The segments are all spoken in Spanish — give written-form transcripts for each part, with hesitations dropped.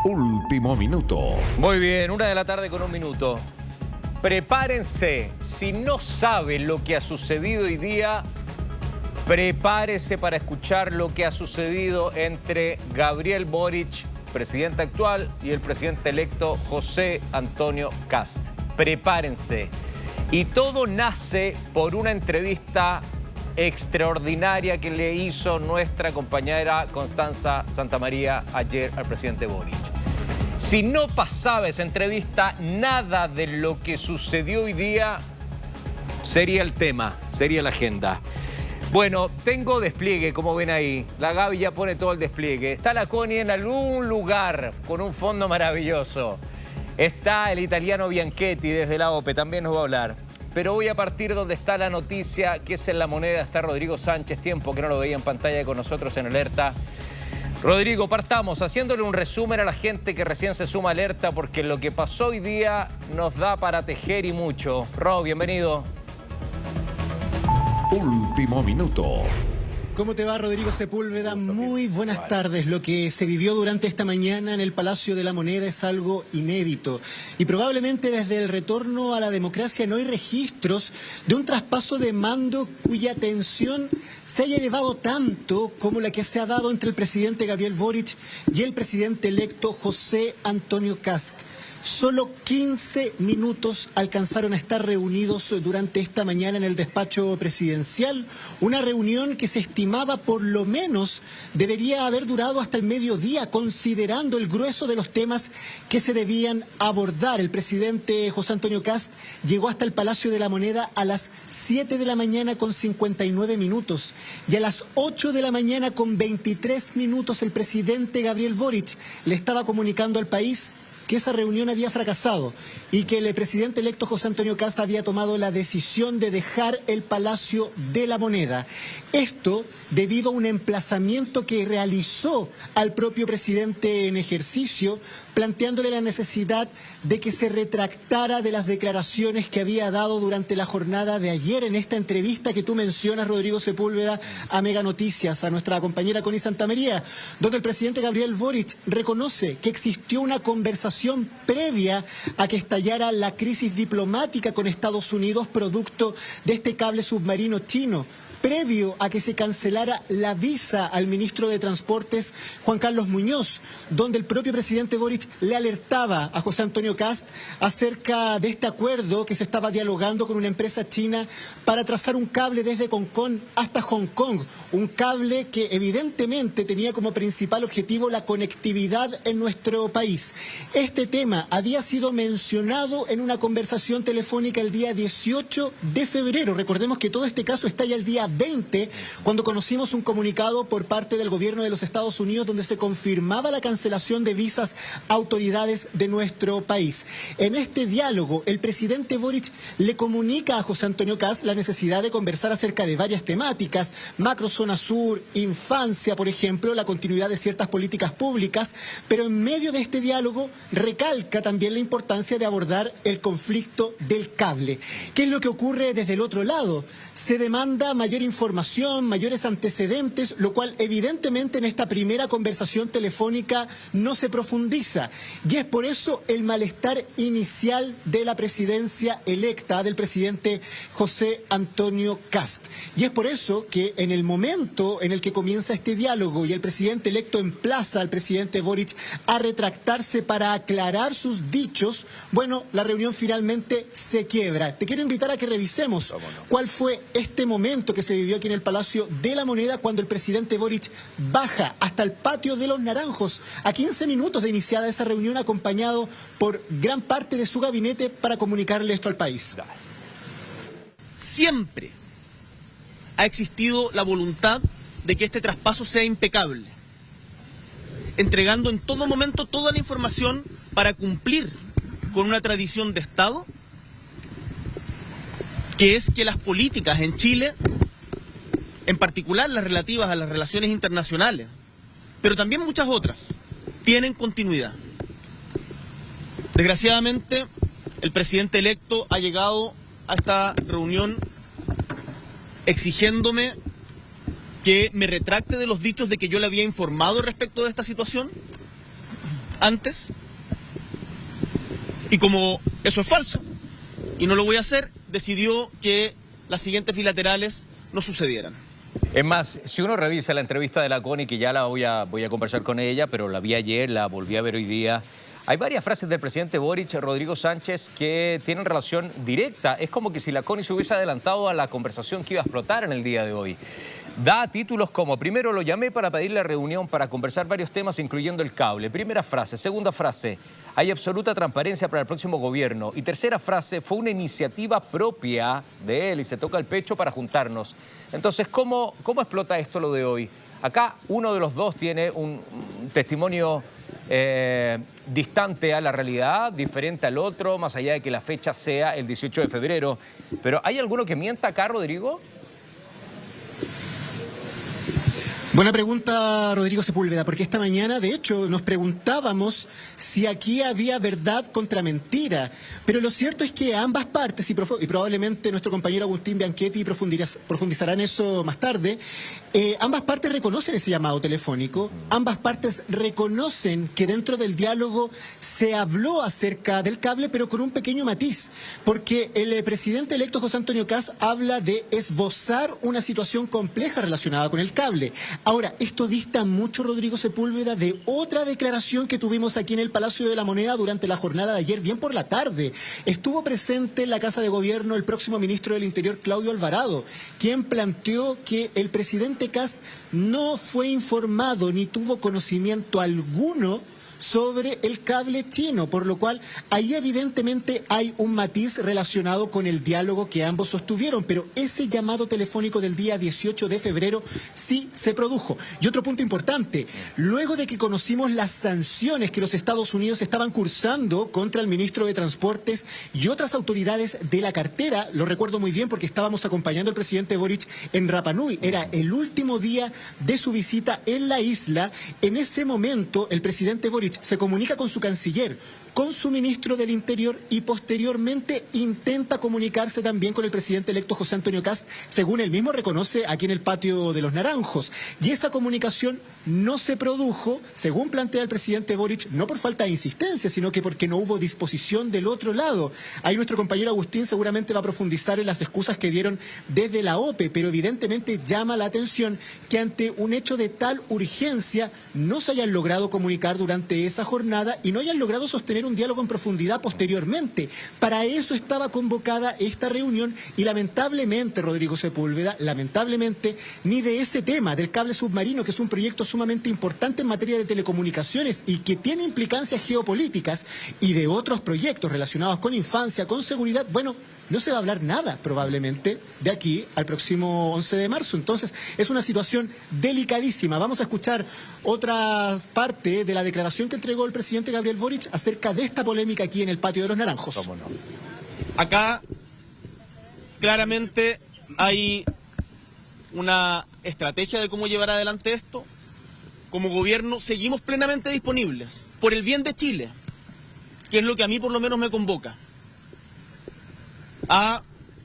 Último minuto. Muy bien, 1:00 con 1 minuto. Prepárense, si no sabe lo que ha sucedido hoy día, prepárese para escuchar lo que ha sucedido entre Gabriel Boric, presidente actual, y el presidente electo José Antonio Kast. Prepárense. Y todo nace por una entrevista extraordinaria que le hizo nuestra compañera Constanza Santamaría ayer al presidente Boric. Si no pasaba esa entrevista, nada de lo que sucedió hoy día sería el tema, sería la agenda. Bueno, tengo despliegue, como ven ahí. La Gaby ya pone todo el despliegue. Está la Connie en algún lugar con un fondo maravilloso. Está el italiano Bianchetti desde la OPE, también nos va a hablar. Pero voy a partir donde está la noticia, que es en La Moneda. Está Rodrigo Sánchez, tiempo que no lo veía en pantalla con nosotros en Alerta. Rodrigo, partamos haciéndole un resumen a la gente que recién se suma a Alerta, porque lo que pasó hoy día nos da para tejer y mucho. Ro, bienvenido. Último minuto. ¿Cómo te va, Rodrigo Sepúlveda? Muy buenas tardes. Lo que se vivió durante esta mañana en el Palacio de la Moneda es algo inédito. Y probablemente desde el retorno a la democracia no hay registros de un traspaso de mando cuya tensión se haya elevado tanto como la que se ha dado entre el presidente Gabriel Boric y el presidente electo José Antonio Kast. Solo 15 minutos alcanzaron a estar reunidos durante esta mañana en el despacho presidencial, una reunión que se estimaba por lo menos debería haber durado hasta el mediodía, considerando el grueso de los temas que se debían abordar. El presidente José Antonio Kast llegó hasta el Palacio de la Moneda a las 7 de la mañana con 59 minutos y a las 8 de la mañana con 23 minutos el presidente Gabriel Boric le estaba comunicando al país que esa reunión había fracasado y que el presidente electo José Antonio Kast había tomado la decisión de dejar el Palacio de la Moneda. Esto debido a un emplazamiento que realizó al propio presidente en ejercicio, planteándole la necesidad de que se retractara de las declaraciones que había dado durante la jornada de ayer en esta entrevista que tú mencionas, Rodrigo Sepúlveda, a Mega Noticias, a nuestra compañera Connie Santamaría, donde el presidente Gabriel Boric reconoce que existió una conversación previa a que estallara la crisis diplomática con Estados Unidos producto de este cable submarino chino, previo a que se cancelara la visa al ministro de Transportes, Juan Carlos Muñoz, donde el propio presidente Boric le alertaba a José Antonio Kast acerca de este acuerdo que se estaba dialogando con una empresa china para trazar un cable desde Concón hasta Hong Kong, un cable que evidentemente tenía como principal objetivo la conectividad en nuestro país. Este tema había sido mencionado en una conversación telefónica el día 18 de febrero. Recordemos que todo este caso está ya el día 20, cuando conocimos un comunicado por parte del gobierno de los Estados Unidos donde se confirmaba la cancelación de visas a autoridades de nuestro país. En este diálogo, el presidente Boric le comunica a José Antonio Kast la necesidad de conversar acerca de varias temáticas, macrozona sur, infancia, por ejemplo, la continuidad de ciertas políticas públicas, pero en medio de este diálogo recalca también la importancia de abordar el conflicto del cable. ¿Qué es lo que ocurre desde el otro lado? Se demanda mayor información, mayores antecedentes, lo cual evidentemente en esta primera conversación telefónica no se profundiza. Y es por eso el malestar inicial de la presidencia electa del presidente José Antonio Kast. Y es por eso que en el momento en el que comienza este diálogo y el presidente electo emplaza al presidente Boric a retractarse para aclarar sus dichos, bueno, la reunión finalmente se quiebra. Te quiero invitar a que revisemos cuál fue este momento que se vivió aquí en el Palacio de la Moneda cuando el presidente Boric baja hasta el patio de los Naranjos a 15 minutos de iniciada esa reunión, acompañado por gran parte de su gabinete para comunicarle esto al país. Siempre ha existido la voluntad de que este traspaso sea impecable, entregando en todo momento toda la información para cumplir con una tradición de Estado, que es que las políticas en Chile, en particular las relativas a las relaciones internacionales, pero también muchas otras, tienen continuidad. Desgraciadamente, el presidente electo ha llegado a esta reunión exigiéndome que me retracte de los dichos de que yo le había informado respecto de esta situación, antes, y como eso es falso y no lo voy a hacer, decidió que las siguientes bilaterales no sucedieran. Es más, si uno revisa la entrevista de la Connie, que ya la voy a conversar con ella, pero la vi ayer, la volví a ver hoy día, hay varias frases del presidente Boric, Rodrigo Sánchez, que tienen relación directa. Es como que si la Connie se hubiese adelantado a la conversación que iba a explotar en el día de hoy. Da títulos como: primero, lo llamé para pedirle reunión para conversar varios temas, incluyendo el cable. Primera frase. Segunda frase: hay absoluta transparencia para el próximo gobierno. Y tercera frase: fue una iniciativa propia de él y se toca el pecho para juntarnos. Entonces, ¿cómo explota esto lo de hoy? Acá uno de los dos tiene un testimonio distante a la realidad, diferente al otro, más allá de que la fecha sea el 18 de febrero. Pero ¿hay alguno que mienta acá, Rodrigo? Buena pregunta, Rodrigo Sepúlveda, porque esta mañana, de hecho, nos preguntábamos si aquí había verdad contra mentira. Pero lo cierto es que ambas partes, y probablemente nuestro compañero Agustín Bianchetti profundizará en eso más tarde, ambas partes reconocen ese llamado telefónico, ambas partes reconocen que dentro del diálogo se habló acerca del cable, pero con un pequeño matiz, porque el presidente electo José Antonio Kast habla de esbozar una situación compleja relacionada con el cable. Ahora, esto dista mucho, Rodrigo Sepúlveda, de otra declaración que tuvimos aquí en el Palacio de la Moneda durante la jornada de ayer, bien por la tarde. Estuvo presente en la Casa de Gobierno el próximo ministro del Interior, Claudio Alvarado, quien planteó que el presidente Kast no fue informado ni tuvo conocimiento alguno sobre el cable chino, por lo cual ahí evidentemente hay un matiz relacionado con el diálogo que ambos sostuvieron, pero ese llamado telefónico del día 18 de febrero sí se produjo. Y otro punto importante, luego de que conocimos las sanciones que los Estados Unidos estaban cursando contra el ministro de Transportes y otras autoridades de la cartera, lo recuerdo muy bien porque estábamos acompañando al presidente Boric en Rapa Nui, era el último día de su visita en la isla. En ese momento el presidente Boric se comunica con su canciller, con su ministro del Interior y posteriormente intenta comunicarse también con el presidente electo José Antonio Kast, según él mismo reconoce aquí en el patio de los Naranjos. Y esa comunicación no se produjo, según plantea el presidente Boric, no por falta de insistencia, sino que porque no hubo disposición del otro lado. Ahí nuestro compañero Agustín seguramente va a profundizar en las excusas que dieron desde la OPE, pero evidentemente llama la atención que ante un hecho de tal urgencia no se hayan logrado comunicar durante esa jornada y no hayan logrado sostener un diálogo en profundidad posteriormente. Para eso estaba convocada esta reunión y lamentablemente, Rodrigo Sepúlveda, lamentablemente, ni de ese tema del cable submarino, que es un proyecto sumamente importante en materia de telecomunicaciones y que tiene implicancias geopolíticas, y de otros proyectos relacionados con infancia, con seguridad, bueno, no se va a hablar nada probablemente de aquí al próximo 11 de marzo. Entonces es una situación delicadísima. Vamos a escuchar otra parte de la declaración que entregó el presidente Gabriel Boric acerca de esta polémica aquí en el patio de los Naranjos. ¿Cómo no? Acá claramente hay una estrategia de cómo llevar adelante esto. Como gobierno seguimos plenamente disponibles por el bien de Chile, que es lo que a mí por lo menos me convoca, a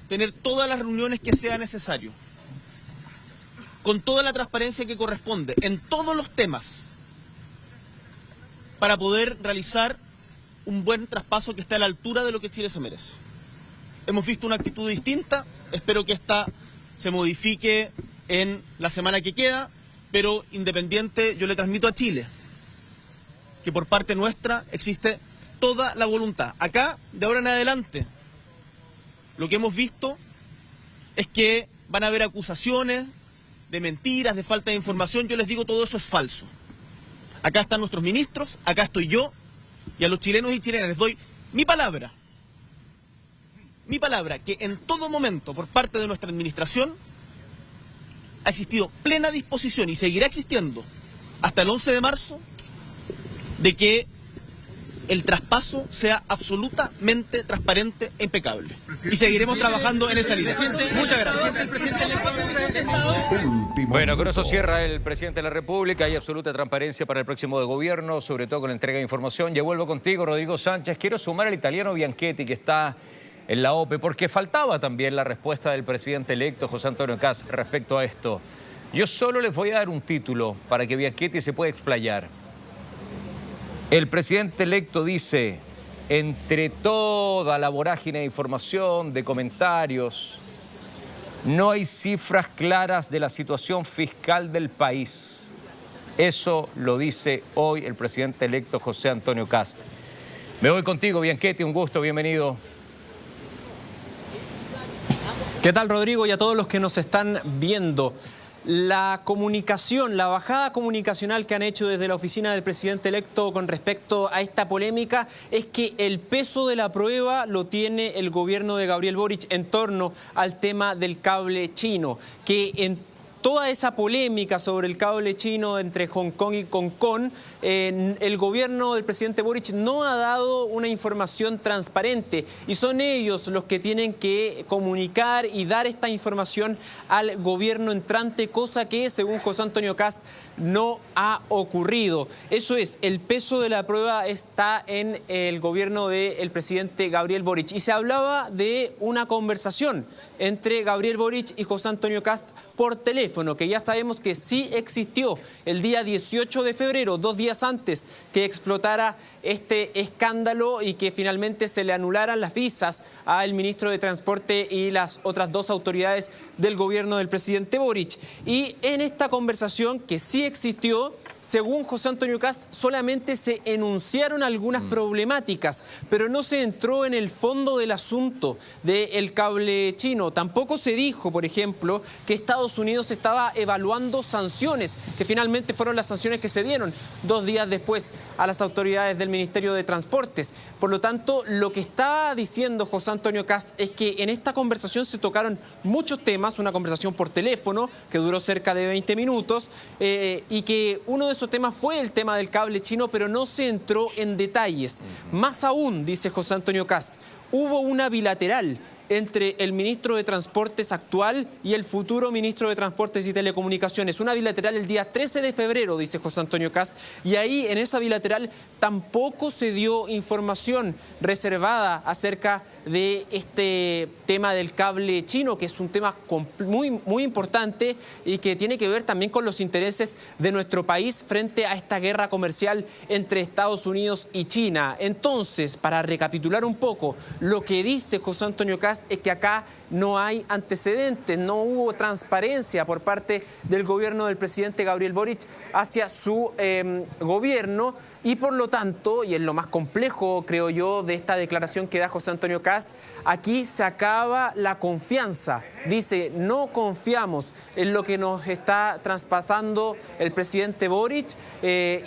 tener todas las reuniones que sea necesario, con toda la transparencia que corresponde, en todos los temas, para poder realizar un buen traspaso que esté a la altura de lo que Chile se merece. Hemos visto una actitud distinta, espero que esta se modifique en la semana que queda, pero independiente, yo le transmito a Chile que por parte nuestra existe toda la voluntad. Acá, de ahora en adelante, lo que hemos visto es que van a haber acusaciones de mentiras, de falta de información. Yo les digo, todo eso es falso. Acá están nuestros ministros, acá estoy yo, y a los chilenos y chilenas les doy mi palabra, que en todo momento por parte de nuestra administración ha existido plena disposición y seguirá existiendo hasta el 11 de marzo de que el traspaso sea absolutamente transparente e impecable. Y seguiremos trabajando en esa línea. Muchas gracias. Bueno, con eso cierra el presidente de la República. Hay absoluta transparencia para el próximo de gobierno, sobre todo con la entrega de información. Ya vuelvo contigo, Rodrigo Sánchez. Quiero sumar al italiano Bianchetti, que está en la OPE, porque faltaba también la respuesta del presidente electo, José Antonio Kast, respecto a esto. Yo solo les voy a dar un título para que Bianchetti se pueda explayar. El presidente electo dice, entre toda la vorágine de información, de comentarios, no hay cifras claras de la situación fiscal del país. Eso lo dice hoy el presidente electo José Antonio Kast. Me voy contigo, Bianchetti, un gusto, bienvenido. ¿Qué tal, Rodrigo? Y a todos los que nos están viendo. La comunicación, la bajada comunicacional que han hecho desde la oficina del presidente electo con respecto a esta polémica es que el peso de la prueba lo tiene el gobierno de Gabriel Boric en torno al tema del cable chino, que en toda esa polémica sobre el cable chino entre Hong Kong y Concón, el gobierno del presidente Boric no ha dado una información transparente y son ellos los que tienen que comunicar y dar esta información al gobierno entrante, cosa que, según José Antonio Kast, no ha ocurrido. Eso es, el peso de la prueba está en el gobierno del presidente Gabriel Boric. Y se hablaba de una conversación entre Gabriel Boric y José Antonio Kast por teléfono, que ya sabemos que sí existió el día 18 de febrero, 2 días antes que explotara este escándalo y que finalmente se le anularan las visas al ministro de Transporte y las otras 2 autoridades del gobierno del presidente Boric. Y en esta conversación, que sí existió, según José Antonio Kast, solamente se enunciaron algunas problemáticas, pero no se entró en el fondo del asunto del cable chino. Tampoco se dijo, por ejemplo, que Estados Unidos estaba evaluando sanciones, que finalmente fueron las sanciones que se dieron 2 días después a las autoridades del Ministerio de Transportes. Por lo tanto, lo que está diciendo José Antonio Kast es que en esta conversación se tocaron muchos temas, una conversación por teléfono que duró cerca de 20 minutos y que uno de esos temas fue el tema del cable chino, pero no se entró en detalles. Más aún, dice José Antonio Kast, hubo una bilateral entre el ministro de Transportes actual y el futuro ministro de Transportes y Telecomunicaciones. Una bilateral el día 13 de febrero, dice José Antonio Kast, y ahí en esa bilateral tampoco se dio información reservada acerca de este tema del cable chino, que es un tema muy importante y que tiene que ver también con los intereses de nuestro país frente a esta guerra comercial entre Estados Unidos y China. Entonces, para recapitular un poco, lo que dice José Antonio Kast es que acá no hay antecedentes, no hubo transparencia por parte del gobierno del presidente Gabriel Boric hacia su gobierno y por lo tanto, y es lo más complejo, creo yo, de esta declaración que da José Antonio Kast, aquí se acaba la confianza. Dice, no confiamos en lo que nos está traspasando el presidente Boric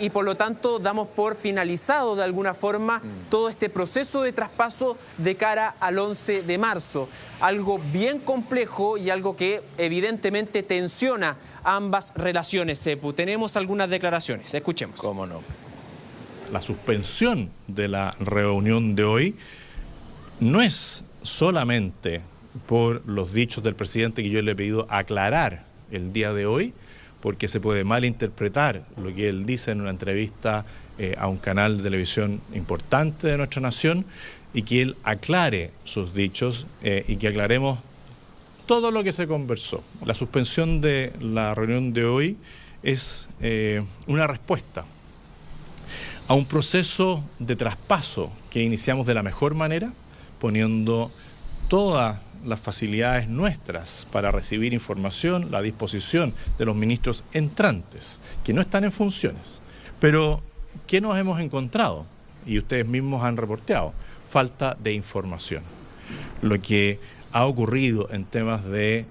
y por lo tanto damos por finalizado de alguna forma todo este proceso de traspaso de cara al 11 de marzo. Algo bien complejo y algo que evidentemente tensiona ambas relaciones, Sepu. Tenemos algunas declaraciones, escuchemos. ¿Cómo no? La suspensión de la reunión de hoy no es solamente por los dichos del presidente que yo le he pedido aclarar el día de hoy, porque se puede malinterpretar lo que él dice en una entrevista a un canal de televisión importante de nuestra nación, y que él aclare sus dichos y que aclaremos todo lo que se conversó. La suspensión de la reunión de hoy es una respuesta a un proceso de traspaso que iniciamos de la mejor manera, poniendo todas las facilidades nuestras para recibir información, la disposición de los ministros entrantes, que no están en funciones. Pero, ¿qué nos hemos encontrado? Y ustedes mismos han reporteado, falta de información. Lo que ha ocurrido en temas de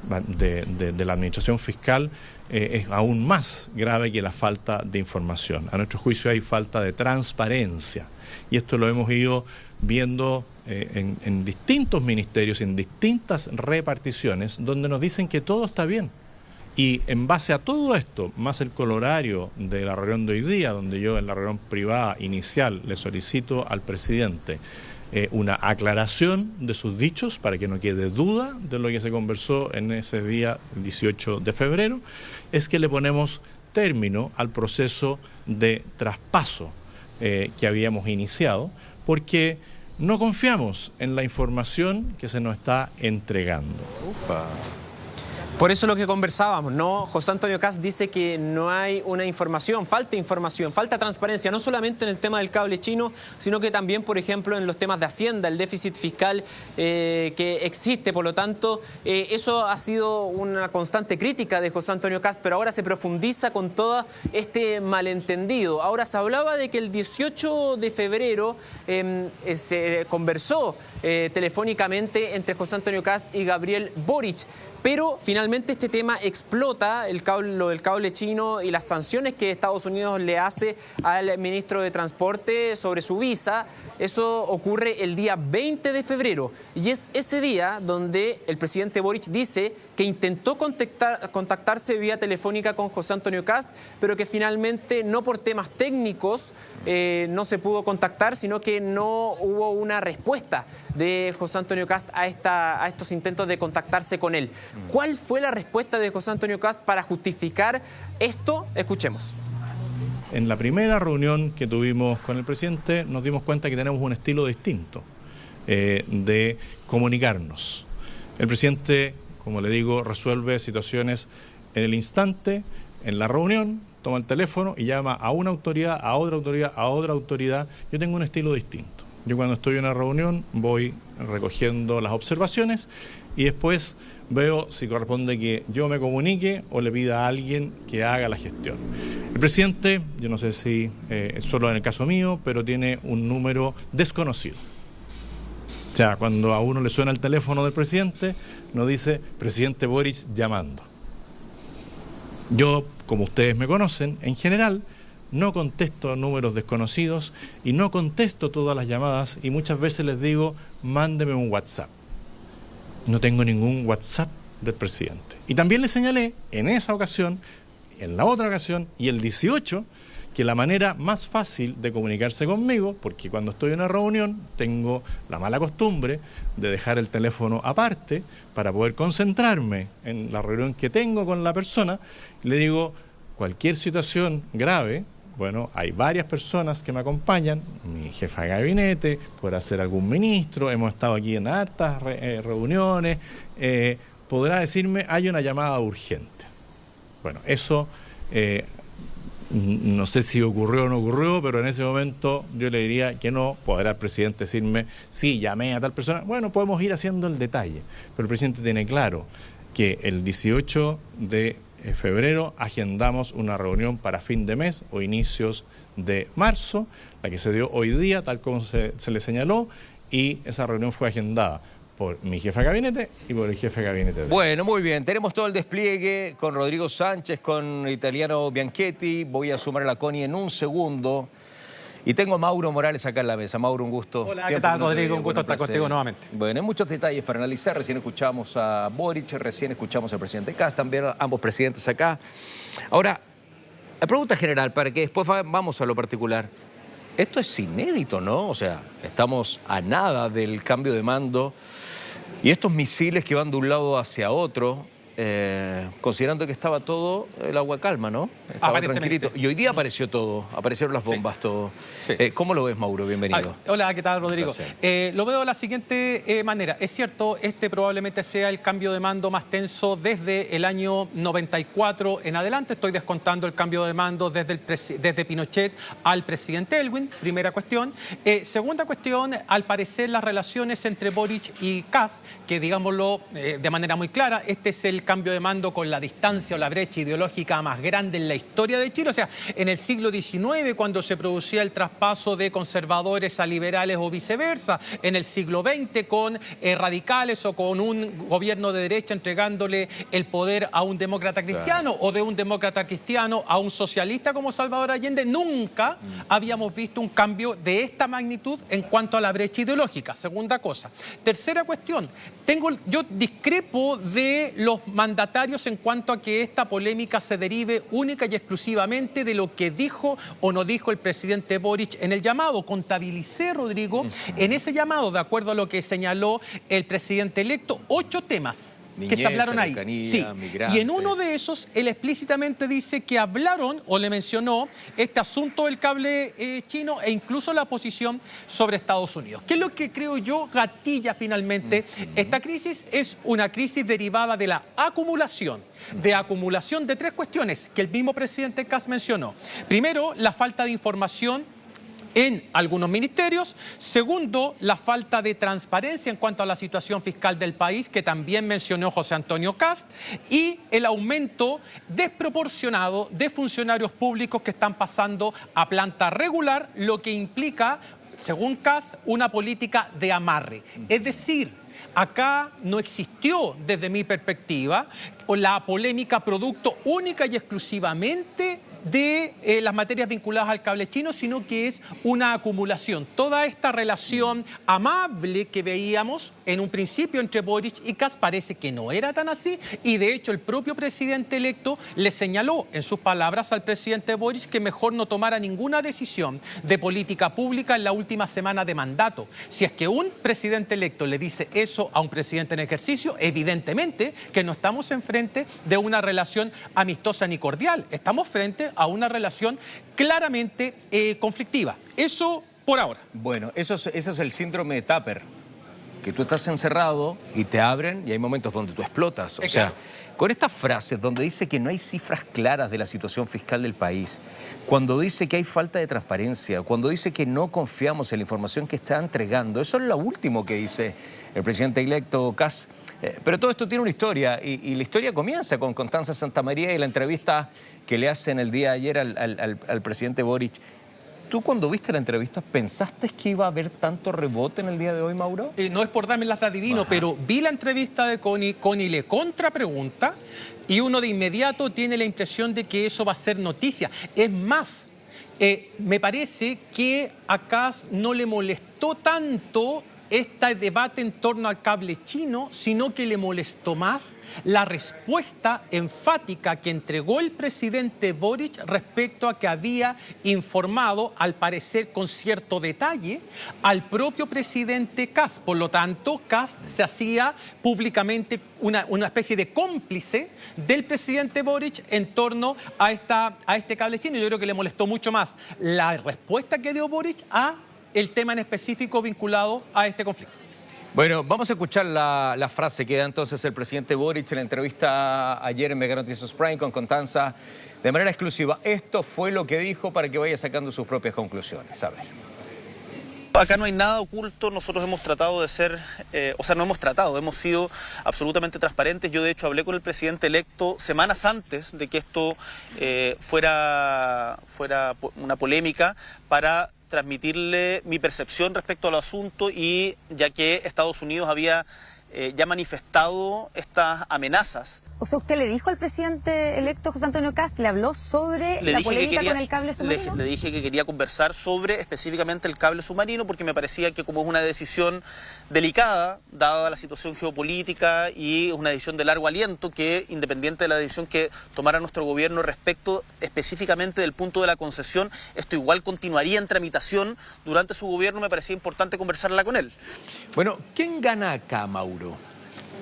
la administración fiscal es aún más grave que la falta de información. A nuestro juicio hay falta de transparencia y esto lo hemos ido viendo en distintos ministerios, en distintas reparticiones, donde nos dicen que todo está bien. Y en base a todo esto, más el corolario de la reunión de hoy día, donde yo en la reunión privada inicial le solicito al presidente una aclaración de sus dichos para que no quede duda de lo que se conversó en ese día 18 de febrero, es que le ponemos término al proceso de traspaso que habíamos iniciado, porque no confiamos en la información que se nos está entregando. Por eso lo que conversábamos, ¿no? José Antonio Kast dice que no hay una información, falta transparencia, no solamente en el tema del cable chino, sino que también, por ejemplo, en los temas de Hacienda, el déficit fiscal que existe. Por lo tanto, eso ha sido una constante crítica de José Antonio Kast, pero ahora se profundiza con todo este malentendido. Ahora se hablaba de que el 18 de febrero se conversó telefónicamente entre José Antonio Kast y Gabriel Boric. Pero finalmente este tema explota, lo del cable chino y las sanciones que Estados Unidos le hace al ministro de Transporte sobre su visa. Eso ocurre el día 20 de febrero. Y es ese día donde el presidente Boric dice que intentó contactarse vía telefónica con José Antonio Kast, pero que finalmente no por temas técnicos no se pudo contactar, sino que no hubo una respuesta de José Antonio Kast a estos intentos de contactarse con él. ¿Cuál fue la respuesta de José Antonio Kast para justificar esto? Escuchemos. En la primera reunión que tuvimos con el presidente nos dimos cuenta que tenemos un estilo distinto de comunicarnos. El presidente, como le digo, resuelve situaciones en el instante, en la reunión, toma el teléfono y llama a una autoridad, a otra autoridad, a otra autoridad. Yo tengo un estilo distinto. Yo cuando estoy en una reunión voy recogiendo las observaciones y después veo si corresponde que yo me comunique o le pida a alguien que haga la gestión. El presidente, yo no sé si es solo en el caso mío, pero tiene un número desconocido. O sea, cuando a uno le suena el teléfono del presidente, no dice presidente Boric llamando. Yo, como ustedes me conocen, en general no contesto números desconocidos y no contesto todas las llamadas y muchas veces les digo, mándeme un WhatsApp. No tengo ningún WhatsApp del presidente. Y también le señalé en esa ocasión, en la otra ocasión y el 18, que la manera más fácil de comunicarse conmigo, porque cuando estoy en una reunión tengo la mala costumbre de dejar el teléfono aparte para poder concentrarme en la reunión que tengo con la persona, le digo, cualquier situación grave, bueno, hay varias personas que me acompañan, mi jefa de gabinete, podrá ser algún ministro, hemos estado aquí en hartas reuniones, podrá decirme, hay una llamada urgente. Bueno, eso no sé si ocurrió o no ocurrió, pero en ese momento yo le diría que no, podrá el presidente decirme, sí, llamé a tal persona, bueno, podemos ir haciendo el detalle, pero el presidente tiene claro que el 18 de febrero agendamos una reunión para fin de mes o inicios de marzo, la que se dio hoy día, tal como se le señaló, y esa reunión fue agendada por mi jefe de gabinete y por el jefe de gabinete. Bueno, muy bien. Tenemos todo el despliegue con Rodrigo Sánchez, con Italiano Bianchetti. Voy a sumar a la Connie en un segundo. Y tengo a Mauro Morales acá en la mesa. Mauro, un gusto. Hola, ¿qué tal, Rodrigo? Un gusto estar contigo nuevamente. Bueno, hay muchos detalles para analizar. Recién escuchamos a Boric, recién escuchamos al presidente Kast, también ambos presidentes acá. Ahora, la pregunta general, para que después vamos a lo particular. Esto es inédito, ¿no? O sea, estamos a nada del cambio de mando y estos misiles que van de un lado hacia otro, considerando que estaba todo el agua calma, ¿no? Estaba tranquilito. Y hoy día apareció todo, aparecieron las bombas, todo. Sí. ¿Cómo lo ves, Mauro? Bienvenido. Hola, ¿qué tal, Rodrigo? Lo veo de la siguiente manera. Es cierto, este probablemente sea el cambio de mando más tenso desde el año 94 en adelante. Estoy descontando el cambio de mando desde Pinochet al presidente Elwin, primera cuestión. Segunda cuestión, al parecer las relaciones entre Boric y Kast, que digámoslo de manera muy clara, este es el cambio de mando con la distancia o la brecha ideológica más grande en la historia de Chile. O sea, en el siglo XIX, cuando se producía el traspaso de conservadores a liberales o viceversa, en el siglo XX con radicales o con un gobierno de derecha entregándole el poder a un demócrata cristiano, claro, o de un demócrata cristiano a un socialista como Salvador Allende, nunca habíamos visto un cambio de esta magnitud en cuanto a la brecha ideológica. Segunda cosa. Tercera cuestión. Yo discrepo de los mandatarios en cuanto a que esta polémica se derive única y exclusivamente de lo que dijo o no dijo el presidente Boric en el llamado. Contabilicé, Rodrigo, en ese llamado, de acuerdo a lo que señaló el presidente electo, 8 temas. Niñez, que se hablaron ahí. cercanía, Sí. migrantes. Y en uno de esos, él explícitamente dice que hablaron o le mencionó este asunto del cable chino e incluso la posición sobre Estados Unidos. ¿Qué es lo que creo yo gatilla finalmente esta crisis? Es una crisis derivada de la acumulación de tres cuestiones que el mismo presidente Kast mencionó. Primero, la falta de información en algunos ministerios. Segundo, la falta de transparencia en cuanto a la situación fiscal del país, que también mencionó José Antonio Kast, y el aumento desproporcionado de funcionarios públicos que están pasando a planta regular, lo que implica, según Kast, una política de amarre. Es decir, acá no existió, desde mi perspectiva, la polémica producto única y exclusivamente de las materias vinculadas al cable chino, sino que es una acumulación. Toda esta relación amable que veíamos en un principio entre Boric y Kast parece que no era tan así, y de hecho el propio presidente electo le señaló en sus palabras al presidente Boric que mejor no tomara ninguna decisión de política pública en la última semana de mandato. Si es que un presidente electo le dice eso a un presidente en ejercicio, evidentemente que no estamos enfrente de una relación amistosa ni cordial, estamos frente a una relación claramente conflictiva. Eso por ahora. Bueno, eso es el síndrome de Tupper, que tú estás encerrado y te abren y hay momentos donde tú explotas. O sea, claro. Con estas frases donde dice que no hay cifras claras de la situación fiscal del país, cuando dice que hay falta de transparencia, cuando dice que no confiamos en la información que está entregando, eso es lo último que dice el presidente electo Kast. Pero todo esto tiene una historia y la historia comienza con Constanza Santamaría y la entrevista que le hacen el día de ayer al presidente Boric. ¿Tú cuando viste la entrevista pensaste que iba a haber tanto rebote en el día de hoy, Mauro? No es por darme las de adivino, pero vi la entrevista de Connie le contrapregunta y uno de inmediato tiene la impresión de que eso va a ser noticia. Es más, me parece que a Kast no le molestó tanto este debate en torno al cable chino, sino que le molestó más la respuesta enfática que entregó el presidente Boric respecto a que había informado, al parecer con cierto detalle, al propio presidente Kast. Por lo tanto, Kast se hacía públicamente una especie de cómplice del presidente Boric en torno a este cable chino. Yo creo que le molestó mucho más la respuesta que dio Boric a el tema en específico vinculado a este conflicto. Bueno, vamos a escuchar la frase que da entonces el presidente Boric en la entrevista ayer en Mega Noticias Prime con Constanza de manera exclusiva. Esto fue lo que dijo para que vaya sacando sus propias conclusiones. A ver. Acá no hay nada oculto, nosotros hemos tratado de ser, hemos sido absolutamente transparentes. Yo de hecho hablé con el presidente electo semanas antes de que esto fuera una polémica para transmitirle mi percepción respecto al asunto, y ya que Estados Unidos había ya manifestado estas amenazas. O sea, ¿usted le dijo al presidente electo José Antonio Kast, le habló sobre la polémica con el cable submarino? Le dije que quería conversar sobre específicamente el cable submarino, porque me parecía que como es una decisión delicada, dada la situación geopolítica, y es una decisión de largo aliento, que independiente de la decisión que tomara nuestro gobierno respecto específicamente del punto de la concesión, esto igual continuaría en tramitación durante su gobierno, me parecía importante conversarla con él. Bueno, ¿quién gana acá, Mauro?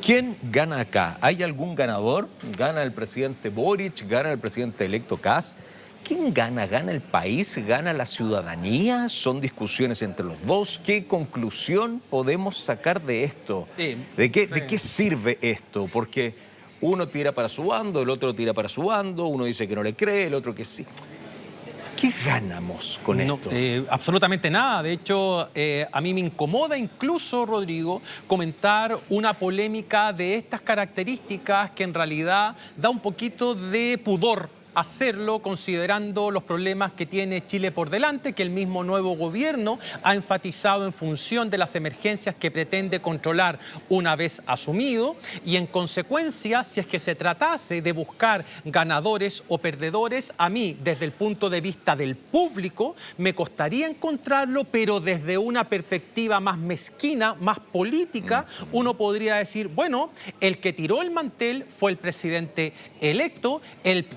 ¿Quién gana acá? ¿Hay algún ganador? ¿Gana el presidente Boric? ¿Gana el presidente electo Kast? ¿Quién gana? ¿Gana el país? ¿Gana la ciudadanía? ¿Son discusiones entre los dos? ¿Qué conclusión podemos sacar de esto? ¿De qué sirve esto? Porque uno tira para su bando, el otro tira para su bando, uno dice que no le cree, el otro que sí. ¿Qué ganamos con esto? Absolutamente nada. De hecho, a mí me incomoda incluso, Rodrigo, comentar una polémica de estas características que en realidad da un poquito de pudor hacerlo, considerando los problemas que tiene Chile por delante, que el mismo nuevo gobierno ha enfatizado en función de las emergencias que pretende controlar una vez asumido, y en consecuencia, si es que se tratase de buscar ganadores o perdedores, a mí, desde el punto de vista del público, me costaría encontrarlo, pero desde una perspectiva más mezquina, más política, uno podría decir, bueno, el que tiró el mantel fue el presidente electo,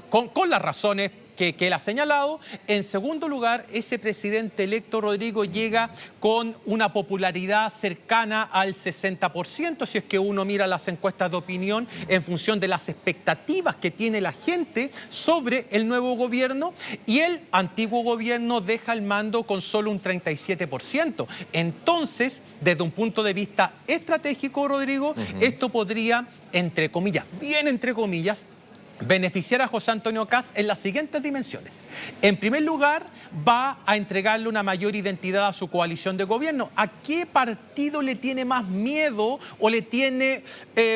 con las razones que él ha señalado. En segundo lugar, ese presidente electo, Rodrigo, llega con una popularidad cercana al 60%, si es que uno mira las encuestas de opinión en función de las expectativas que tiene la gente sobre el nuevo gobierno, y el antiguo gobierno deja el mando con solo un 37%. Entonces, desde un punto de vista estratégico, Rodrigo, esto podría, entre comillas, bien entre comillas, beneficiar a José Antonio Kast en las siguientes dimensiones. En primer lugar, va a entregarle una mayor identidad a su coalición de gobierno. ¿A qué partido le tiene más miedo o le tiene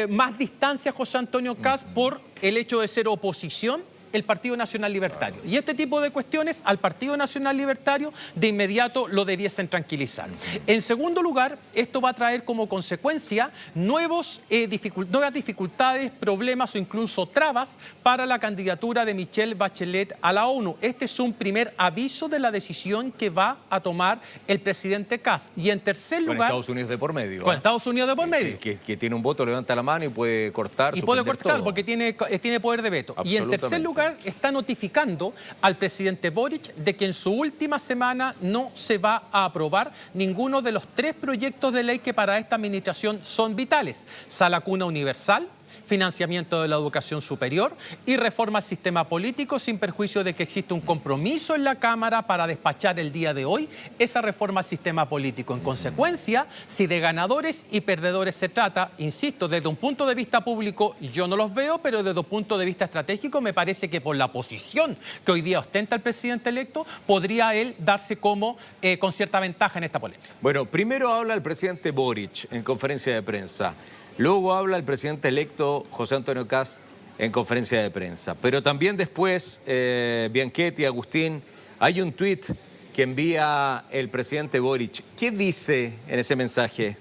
más distancia a José Antonio Kast por el hecho de ser oposición? El Partido Nacional Libertario. Y este tipo de cuestiones al Partido Nacional Libertario de inmediato lo debiesen tranquilizar. En segundo lugar, esto va a traer como consecuencia nuevas dificultades, problemas o incluso trabas para la candidatura de Michelle Bachelet a la ONU. Este es un primer aviso de la decisión que va a tomar el presidente Kast. Y en tercer lugar... Con Estados Unidos de por medio. Con Estados Unidos de por medio. Que tiene un voto, levanta la mano y puede cortar. Y puede cortar todo. Porque tiene poder de veto. Y en tercer lugar, está notificando al presidente Boric de que en su última semana no se va a aprobar ninguno de los 3 proyectos de ley que para esta administración son vitales: Sala Cuna Universal, financiamiento de la educación superior y reforma al sistema político, sin perjuicio de que existe un compromiso en la Cámara para despachar el día de hoy esa reforma al sistema político. En consecuencia, si de ganadores y perdedores se trata, insisto, desde un punto de vista público yo no los veo, pero desde un punto de vista estratégico me parece que por la posición que hoy día ostenta el presidente electo, podría él darse como con cierta ventaja en esta polémica. Bueno, primero habla el presidente Boric en conferencia de prensa. Luego habla el presidente electo José Antonio Kast en conferencia de prensa. Pero también después, Bianchetti, Agustín, hay un tuit que envía el presidente Boric. ¿Qué dice en ese mensaje?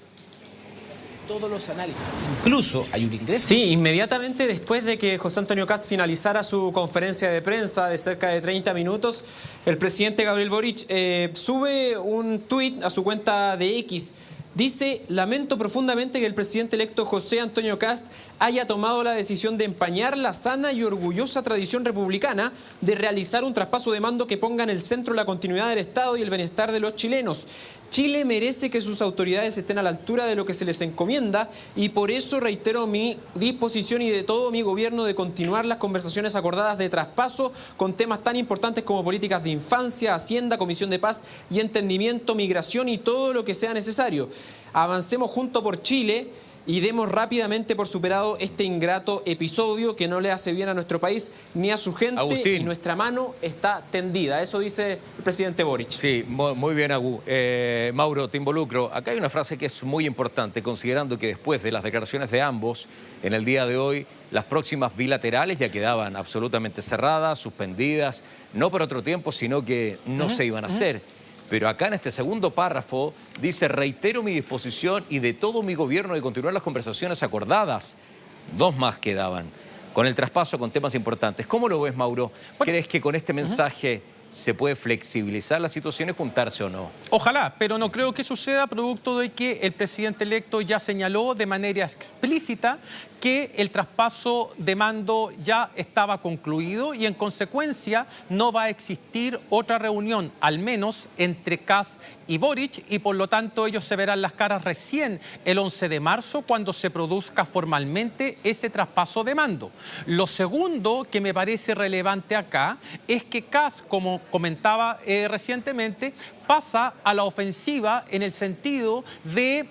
Todos los análisis, incluso hay un ingreso. Sí, inmediatamente después de que José Antonio Kast finalizara su conferencia de prensa de cerca de 30 minutos, el presidente Gabriel Boric sube un tuit a su cuenta de X. Dice: lamento profundamente que el presidente electo José Antonio Kast haya tomado la decisión de empañar la sana y orgullosa tradición republicana de realizar un traspaso de mando que ponga en el centro la continuidad del Estado y el bienestar de los chilenos. Chile merece que sus autoridades estén a la altura de lo que se les encomienda y por eso reitero mi disposición y de todo mi gobierno de continuar las conversaciones acordadas de traspaso con temas tan importantes como políticas de infancia, hacienda, comisión de paz y entendimiento, migración y todo lo que sea necesario. Avancemos junto por Chile y demos rápidamente por superado este ingrato episodio que no le hace bien a nuestro país ni a su gente. Agustín. Y nuestra mano está tendida. Eso dice el presidente Boric. Sí, muy bien, Agu. Mauro, te involucro. Acá hay una frase que es muy importante, considerando que después de las declaraciones de ambos, en el día de hoy, las próximas bilaterales ya quedaban absolutamente cerradas, suspendidas, no por otro tiempo, sino que no se iban a hacer. Pero acá en este segundo párrafo dice: reitero mi disposición y de todo mi gobierno de continuar las conversaciones acordadas. 2 más quedaban. Con el traspaso, con temas importantes. ¿Cómo lo ves, Mauro? ¿Crees que con este mensaje se puede flexibilizar la situación y juntarse o no? Ojalá, pero no creo que suceda, producto de que el presidente electo ya señaló de manera explícita que el traspaso de mando ya estaba concluido y en consecuencia no va a existir otra reunión, al menos entre Kast y Boric, y por lo tanto ellos se verán las caras recién el 11 de marzo cuando se produzca formalmente ese traspaso de mando. Lo segundo que me parece relevante acá es que Kast, como comentaba recientemente, pasa a la ofensiva en el sentido de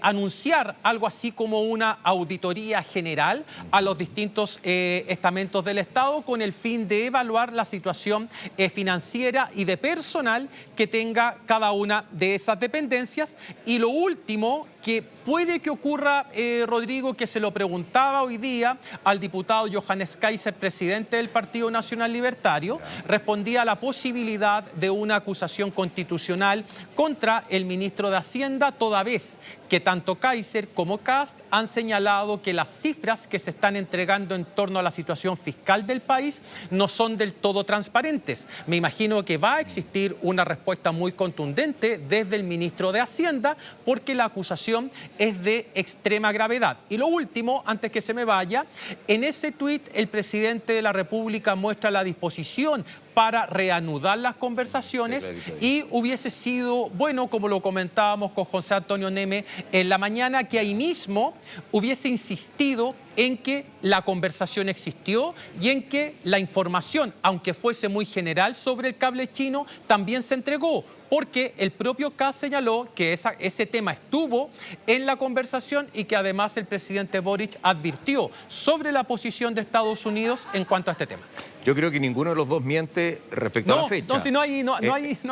anunciar algo así como una auditoría general a los distintos estamentos del Estado con el fin de evaluar la situación financiera y de personal que tenga cada una de esas dependencias. Y lo último que puede que ocurra, Rodrigo, que se lo preguntaba hoy día al diputado Johannes Kaiser, presidente del Partido Nacional Libertario, respondía a la posibilidad de una acusación constitucional contra el ministro de Hacienda, toda vez que tanto Kaiser como Kast han señalado que las cifras que se están entregando en torno a la situación fiscal del país no son del todo transparentes. Me imagino que va a existir una respuesta muy contundente desde el ministro de Hacienda porque la acusación es de extrema gravedad. Y lo último, antes que se me vaya, en ese tuit el presidente de la República muestra la disposición para reanudar las conversaciones y hubiese sido bueno, como lo comentábamos con José Antonio Neme en la mañana, que ahí mismo hubiese insistido en que la conversación existió y en que la información, aunque fuese muy general sobre el cable chino, también se entregó. Porque el propio Kast señaló que ese tema estuvo en la conversación y que además el presidente Boric advirtió sobre la posición de Estados Unidos en cuanto a este tema. Yo creo que ninguno de los dos miente respecto a la fecha. No, si no hay...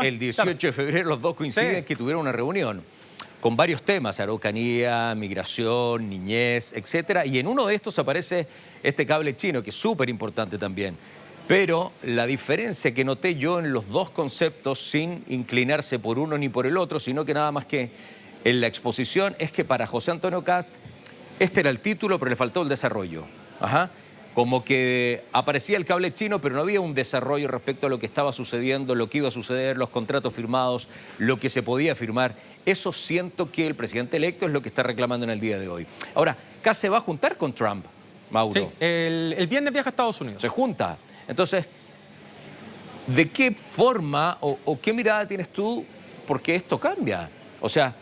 El 18 de febrero los dos coinciden que tuvieron una reunión con varios temas, Araucanía, migración, niñez, etcétera. Y en uno de estos aparece este cable chino, que es súper importante también. Pero la diferencia que noté yo en los dos conceptos, sin inclinarse por uno ni por el otro, sino que nada más que en la exposición, es que para José Antonio Kast este era el título, pero le faltó el desarrollo. Como que aparecía el cable chino, pero no había un desarrollo respecto a lo que estaba sucediendo, lo que iba a suceder, los contratos firmados, lo que se podía firmar. Eso siento que el presidente electo es lo que está reclamando en el día de hoy. Ahora, Kast se va a juntar con Trump, Mauro. Sí, el viernes viaja a Estados Unidos. Se junta. Entonces, ¿de qué forma o qué mirada tienes tú? Porque esto cambia. O sea,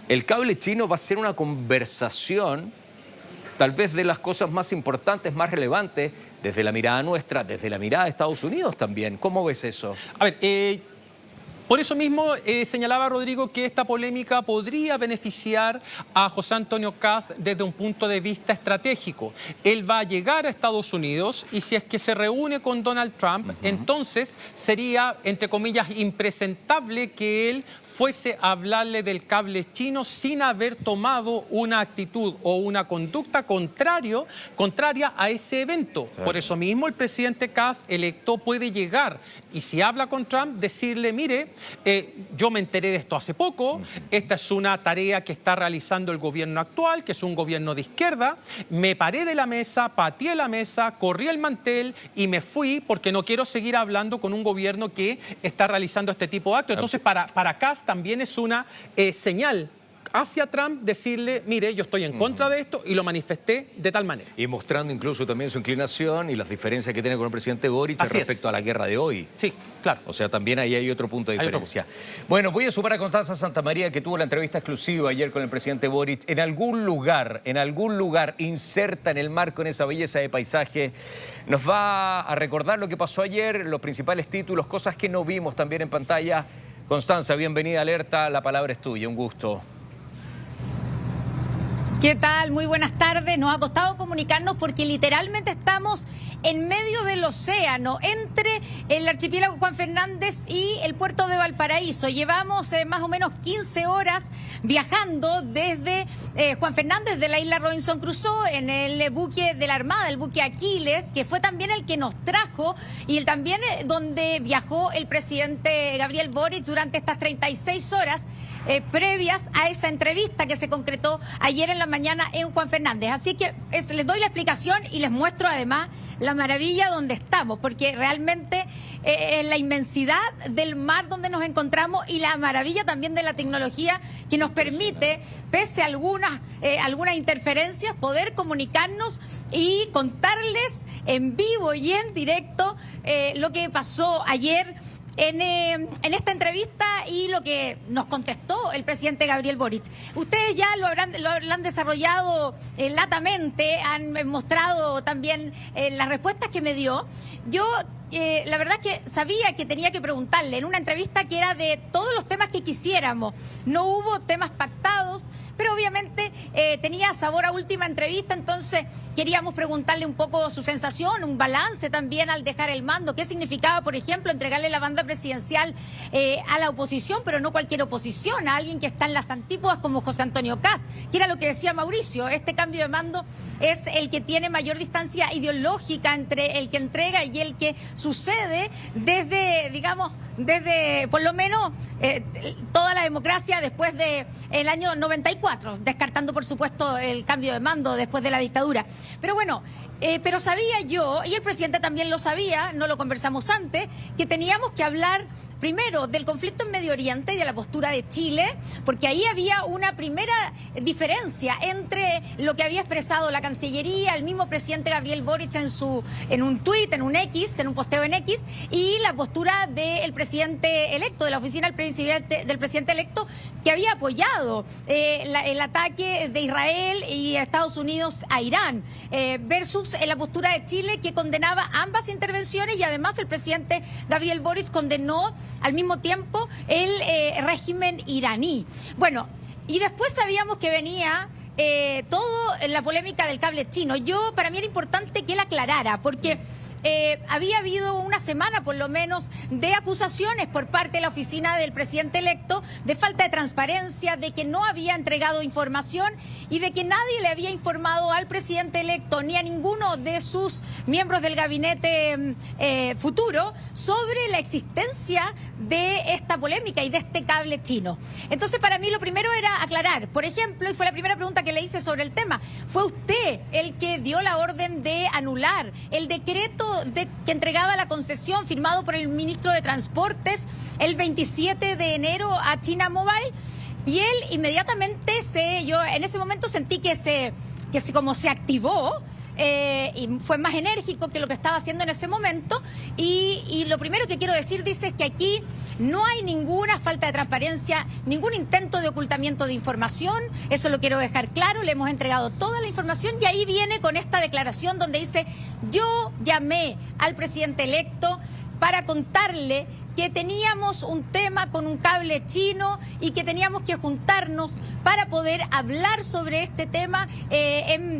el cable chino va a ser una conversación tal vez de las cosas más importantes, más relevantes, desde la mirada nuestra, desde la mirada de Estados Unidos también. ¿Cómo ves eso? A ver, por eso mismo señalaba Rodrigo que esta polémica podría beneficiar a José Antonio Kast desde un punto de vista estratégico. Él va a llegar a Estados Unidos y si es que se reúne con Donald Trump, entonces sería, entre comillas, impresentable que él fuese a hablarle del cable chino sin haber tomado una actitud o una conducta contraria a ese evento. Claro. Por eso mismo el presidente Kast electo puede llegar y si habla con Trump, decirle, mire, yo me enteré de esto hace poco, esta es una tarea que está realizando el gobierno actual, que es un gobierno de izquierda, me paré de la mesa, pateé la mesa, corrí el mantel y me fui porque no quiero seguir hablando con un gobierno que está realizando este tipo de actos. Entonces para Kast también es una señal hacia Trump decirle, mire, yo estoy en contra de esto y lo manifesté de tal manera. Y mostrando incluso también su inclinación y las diferencias que tiene con el presidente Boric respecto a la guerra de hoy. Sí, claro. O sea, también ahí hay otro punto de diferencia. Bueno, voy a sumar a Constanza Santamaría, que tuvo la entrevista exclusiva ayer con el presidente Boric. En algún lugar, inserta en el marco, en esa belleza de paisaje, nos va a recordar lo que pasó ayer, los principales títulos, cosas que no vimos también en pantalla. Constanza, bienvenida a Alerta, la palabra es tuya, un gusto. ¿Qué tal? Muy buenas tardes. Nos ha costado comunicarnos porque literalmente estamos en medio del océano, entre el archipiélago Juan Fernández y el puerto de Valparaíso. Llevamos más o menos 15 horas viajando desde Juan Fernández de la isla Robinson Crusoe en el buque de la Armada, el buque Aquiles, que fue también el que nos trajo y también donde viajó el presidente Gabriel Boric durante estas 36 horas previas a esa entrevista que se concretó ayer en la mañana en Juan Fernández. Así que les doy la explicación y les muestro además la maravilla donde estamos, porque realmente la inmensidad del mar donde nos encontramos y la maravilla también de la tecnología que nos permite, pese a algunas interferencias, poder comunicarnos y contarles en vivo y en directo lo que pasó ayer en esta entrevista y lo que nos contestó el presidente Gabriel Boric. Ustedes ya lo han desarrollado latamente, han mostrado también las respuestas que me dio. Yo la verdad es que sabía que tenía que preguntarle en una entrevista que era de todos los temas que quisiéramos. No hubo temas pactados, pero obviamente tenía sabor a última entrevista, entonces queríamos preguntarle un poco su sensación, un balance también al dejar el mando. ¿Qué significaba, por ejemplo, entregarle la banda presidencial a la oposición, pero no cualquier oposición, a alguien que está en las antípodas como José Antonio Kast, que era lo que decía Mauricio? Este cambio de mando es el que tiene mayor distancia ideológica entre el que entrega y el que sucede desde, digamos, desde por lo menos toda la democracia después del año 94. 94, descartando por supuesto el cambio de mando después de la dictadura. Pero bueno, pero sabía yo, y el presidente también lo sabía, no lo conversamos antes, que teníamos que hablar primero del conflicto en Medio Oriente y de la postura de Chile, porque ahí había una primera diferencia entre lo que había expresado la Cancillería, el mismo presidente Gabriel Boric en un tuit, en un X, en un posteo en X, y la postura del presidente electo, de la oficina del presidente electo, que había apoyado el ataque de Israel y Estados Unidos a Irán, versus la postura de Chile, que condenaba ambas intervenciones, y además el presidente Gabriel Boric condenó al mismo tiempo el régimen iraní. Bueno, y después sabíamos que venía todo la polémica del cable chino. Para mí era importante que él aclarara, porque había habido una semana por lo menos de acusaciones por parte de la oficina del presidente electo de falta de transparencia, de que no había entregado información y de que nadie le había informado al presidente electo ni a ninguno de sus miembros del gabinete futuro sobre la existencia de esta polémica y de este cable chino. Entonces, para mí lo primero era aclarar, por ejemplo, y fue la primera pregunta que le hice sobre el tema, ¿fue usted el que dio la orden de anular el decreto que entregaba la concesión firmado por el ministro de Transportes el 27 de enero a China Mobile? Y él inmediatamente yo en ese momento sentí que se activó, y fue más enérgico que lo que estaba haciendo en ese momento. Y lo primero que quiero decir, dice, es que aquí no hay ninguna falta de transparencia, ningún intento de ocultamiento de información. Eso lo quiero dejar claro, le hemos entregado toda la información, y ahí viene con esta declaración donde dice: yo llamé al presidente electo para contarle que teníamos un tema con un cable chino y que teníamos que juntarnos para poder hablar sobre este tema,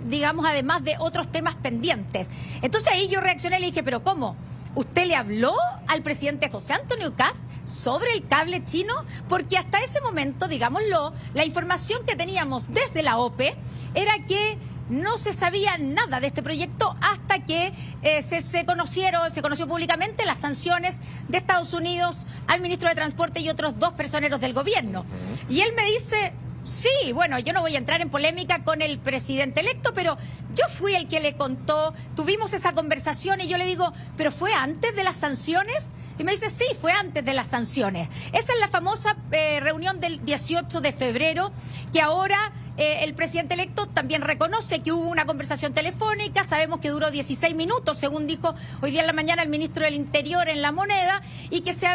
digamos, además de otros temas pendientes. Entonces ahí yo reaccioné y le dije: ¿pero cómo? ¿Usted le habló al presidente José Antonio Kast sobre el cable chino? Porque hasta ese momento, digámoslo, la información que teníamos desde la OPE era que no se sabía nada de este proyecto hasta que se conoció públicamente las sanciones de Estados Unidos al ministro de Transporte y otros 2 personeros del gobierno. Y él me dice: sí, bueno, yo no voy a entrar en polémica con el presidente electo, pero yo fui el que le contó, tuvimos esa conversación, y yo le digo: ¿pero fue antes de las sanciones? Y me dice: sí, fue antes de las sanciones. Esa es la famosa reunión del 18 de febrero, que ahora el presidente electo también reconoce que hubo una conversación telefónica. Sabemos que duró 16 minutos, según dijo hoy día en la mañana el ministro del Interior en La Moneda, y que se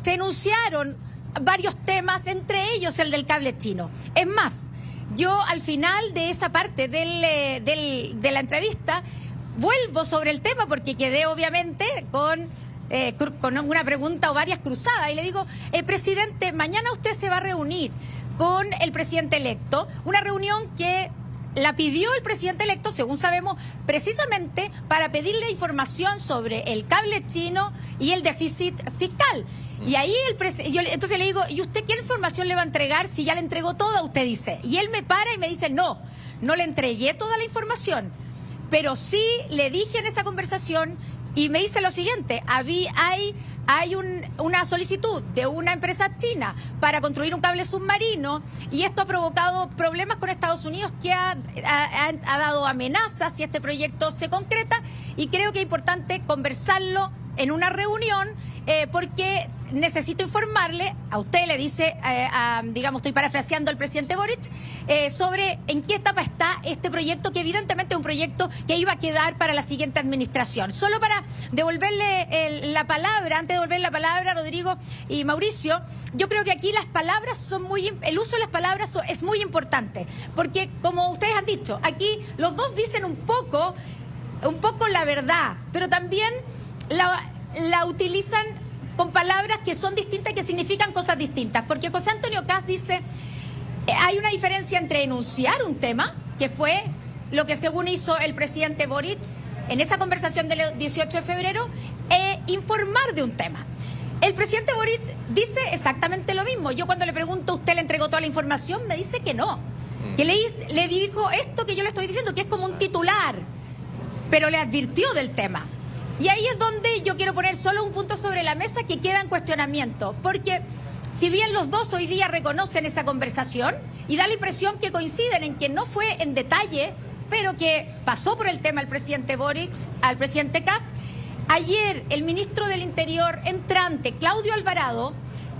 enunciaron varios temas, entre ellos el del cable chino. Es más, yo al final de esa parte de la entrevista vuelvo sobre el tema, porque quedé obviamente con una pregunta o varias cruzadas, y le digo: presidente, mañana usted se va a reunir con el presidente electo, una reunión que la pidió el presidente electo, según sabemos, precisamente para pedirle información sobre el cable chino y el déficit fiscal. Y ahí entonces le digo: ¿y usted qué información le va a entregar si ya le entregó toda? Usted dice. Y él me para y me dice: no le entregué toda la información, pero sí le dije en esa conversación, y me dice lo siguiente: hay una solicitud de una empresa china para construir un cable submarino, y esto ha provocado problemas con Estados Unidos, que ha dado amenazas si este proyecto se concreta, y creo que es importante conversarlo en una reunión, porque necesito informarle, a usted le dice, digamos, estoy parafraseando al presidente Boric, sobre en qué etapa está este proyecto, que evidentemente es un proyecto que iba a quedar para la siguiente administración. Solo para devolverle la palabra, antes de devolverle la palabra a Rodrigo y Mauricio, yo creo que aquí las palabras el uso de las palabras es muy importante, porque como ustedes han dicho, aquí los dos dicen un poco la verdad, pero también la utilizan con palabras que son distintas y que significan cosas distintas. Porque José Antonio Kast dice: hay una diferencia entre enunciar un tema, que fue lo que según hizo el presidente Boric en esa conversación del 18 de febrero, e informar de un tema. El presidente Boric dice exactamente lo mismo. Yo cuando le pregunto: ¿usted le entregó toda la información?, me dice que no, que le dijo esto que yo le estoy diciendo, que es como un titular, pero le advirtió del tema. Y ahí es donde yo quiero poner solo un punto sobre la mesa que queda en cuestionamiento, porque si bien los dos hoy día reconocen esa conversación y da la impresión que coinciden en que no fue en detalle, pero que pasó por el tema el presidente Boric al presidente Kast, ayer el ministro del Interior entrante, Claudio Alvarado,